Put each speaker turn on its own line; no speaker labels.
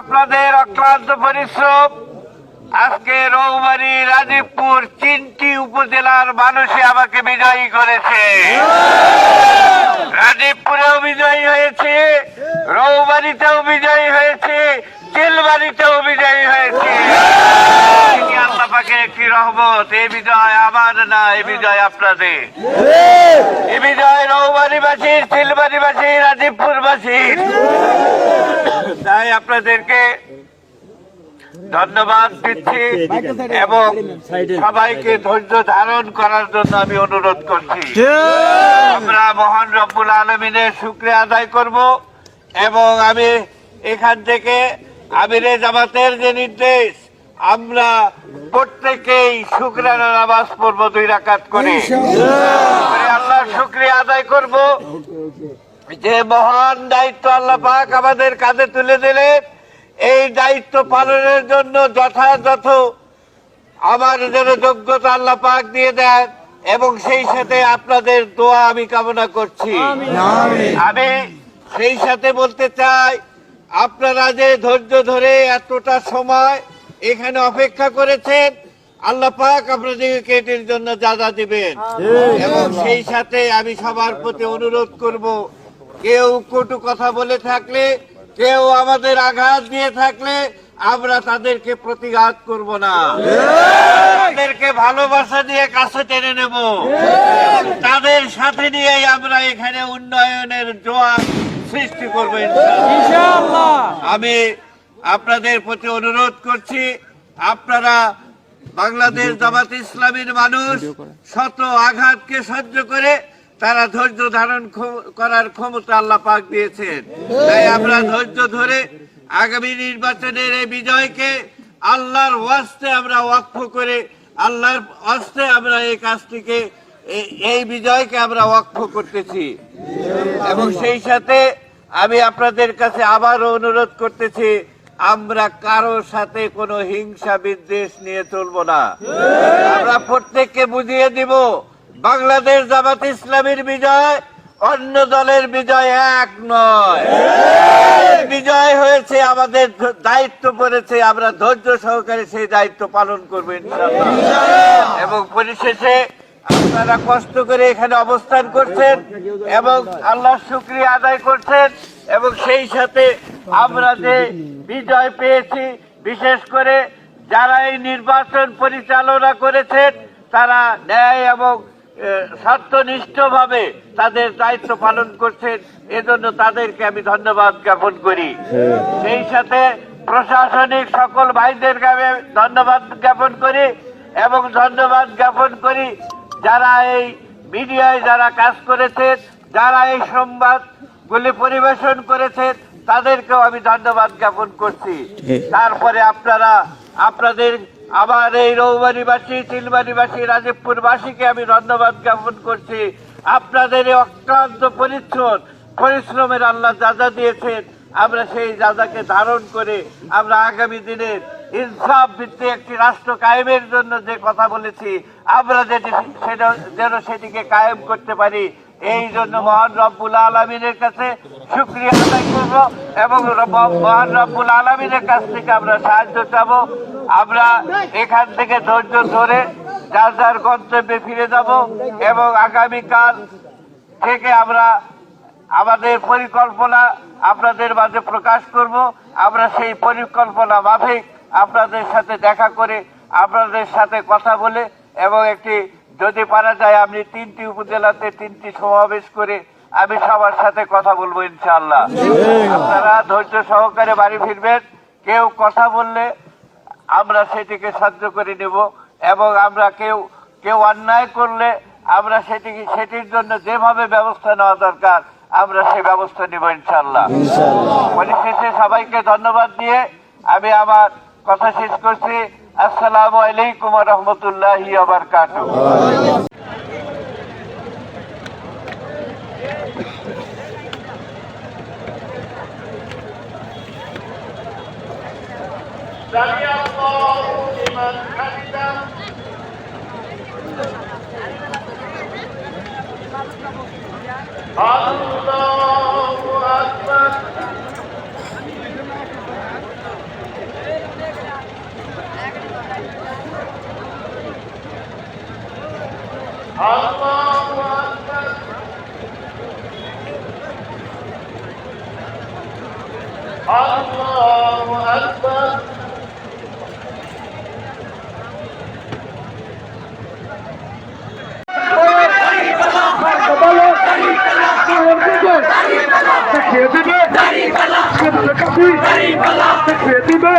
আপনাদের অক্লান্ত পরিশ্রম আজকে রৌমারী, রাজীবপুর 3টি উপজেলার মানুষই আমাকে বিজয়ী করেছে। রাজীবপুরেও বিজয়ী হয়েছে, রৌমারীতেও বিজয়ী হয়েছে, চিলমারীতেও বিজয়ী হয়েছে। আল্লাহ পাকের একটি রহমত। এই বিজয় আমার না, এই বিজয় আপনাদের। এই বিজয় রৌমারীবাসীর, চিলমারীবাসীর, রাজীবপুরবাসীর। তাই আপনাদেরকে ধন্যবাদ দিচ্ছি এবং সবাইকে ধৈর্য ধারণ করার জন্য আমি অনুরোধ করছি। আমরা মহান রব্বুল আলামিনের শুকরিয়া আদায় করব এবং আমি এখান থেকে আমিরে জামাতের যে নির্দেশ, আমরা প্রত্যেকেই শুকরানা নামাজ পড়ব 2 রাকাত করে। আল্লাহর শুকরিয়া আদায় করব যে মহান দায়িত্ব আল্লাহ পাক আমাদের কাঁধে তুলে দিলেন। এই দায়িত্ব পালনের জন্য যথাযথ আমার যেন যোগ্যতা আল্লাহ পাক দিয়ে দেন এবং সেই সাথে আপনাদের দোয়া আমি কামনা করছি। আমি সেই সাথে বলতে চাই, আপনারা যে ধৈর্য ধরে এতটা সময় এখানে অপেক্ষা করেছেন, আল্লাহ পাক আপনাদেরকে এটির জন্য যা দিবেন। এবং সেই সাথে আমি সবার প্রতি অনুরোধ করব, কেউ কটু কথা বলে থাকলে, কেউ আমাদের আঘাত দিয়ে থাকলে আমরা তাদেরকে প্রতিঘাত করব না, তাদেরকে ভালোবাসা দিয়ে কাছে টেনে নেব। তাদের সাথে নিয়েই আমরা এখানে উন্নয়নের জোয়ার সৃষ্টি করবো ইনশাআল্লাহ। আমি আপনাদের প্রতি অনুরোধ করছি, আপনারা বাংলাদেশ জামাত ইসলামীর মানুষ শত আঘাতকে সহ্য করে তারা ধৈর্য ধারণ করার ক্ষমতা আল্লাহ পাক দিয়েছেন। তাই আমরা ধৈর্য ধরে আগামী নির্বাচনের এই বিজয়কে আল্লাহর ওয়াস্তে আমরা ওয়াকফ করে, আল্লাহর ওয়াস্তে আমরা এই কাজটিকে, এই বিজয়কে আমরা ওয়াকফ করতেছি। এবং সেই সাথে আমি আপনাদের কাছে আবারও অনুরোধ করতেছি, আমরা কারো সাথে কোনো হিংসা বিদ্বেষ নিয়ে চলবো না। আমরা প্রত্যেককে বুঝিয়ে দিব, বাংলাদেশ জামাত ইসলামীর বিজয় অন্য দলের বিজয় এক নয়। বিজয় হয়েছে, আমাদের দায়িত্ব পড়েছে, আমরা ধৈর্য সহকারে সেই দায়িত্ব পালন করবো ইনশাআল্লাহ। এবং পরিশেষে আপনারা কষ্ট করে এখানে অবস্থান করছেন এবং আল্লাহর শুকরিয়া আদায় করছেন এবং সেই সাথে আমরা যে বিজয় পেয়েছি, বিশেষ করে যারা এই নির্বাচন পরিচালনা করেছেন, তারা ন্যায় এবং সত্যনিষ্ঠভাবে তাদের দায়িত্ব পালন করছেন, এজন্য তাদেরকে আমি ধন্যবাদ জ্ঞাপন করি। সেই সাথে প্রশাসনিক সকল ভাইদেরকে আমি ধন্যবাদ জ্ঞাপন করি এবং ধন্যবাদ জ্ঞাপন করি যারা এই মিডিয়ায় যারা কাজ করেছেন, যারা এই সংবাদগুলি পরিবেশন করেছেন, তাদেরকেও আমি ধন্যবাদ জ্ঞাপন করছি। তারপরে আপনাদের আমার এই রৌমারীবাসী, চিলমারীবাসী, রাজীবপুরবাসীকে আমি ধন্যবাদ জ্ঞাপন করছি। আপনাদের এই অক্লান্ত পরিশ্রমের আল্লাহ যা দিয়েছেন, আমরা সেই যাকে ধারণ করে আমরা আগামী দিনের ইনসাফ ভিত্তিক একটি রাষ্ট্র কায়েমের জন্য যে কথা বলেছি, আমরা যেন সেটিকে কায়েম করতে পারি, এই জন্য মহান রব্বুল আলামিনের কাছে শুকরিয়া আদায় করব এবং মহান রব্বুল আলামিনের কাছ থেকে আমরা সাহায্য চাবো। আমরা এখান থেকে ধৈর্য ধরে যার যার গন্তব্যে ফিরে যাব এবং আগামীকাল থেকে আমরা আমাদের পরিকল্পনা আপনাদের মাঝে প্রকাশ করব। আমরা সেই পরিকল্পনা মাফিক আপনাদের সাথে দেখা করে, আপনাদের সাথে কথা বলে এবং একটি যদি পারা যায় আমি 3টি উপজেলাতে 3টি সমাবেশ করে আমি সবার সাথে কথা বলবো ইনশাআল্লাহ। আপনারা ধৈর্য সহকারে বাড়ি ফিরবেন। কেউ কথা বললে আমরা সেটিকে সহ্য করে নেব এবং আমরা কেউ অন্যায় করলে আমরা সেটির জন্য যেভাবে ব্যবস্থা নেওয়া দরকার আমরা সেই ব্যবস্থা নেব ইনশাআল্লাহ। পরিশেষে সবাইকে ধন্যবাদ দিয়ে আমি আমার কথা শেষ করছি। আসসালামু আলাইকুম ওয়া রাহমাতুল্লাহি ওয়া বারাকাতুহু। আল্লাহু আকবার।
শিখিয়ে দিবে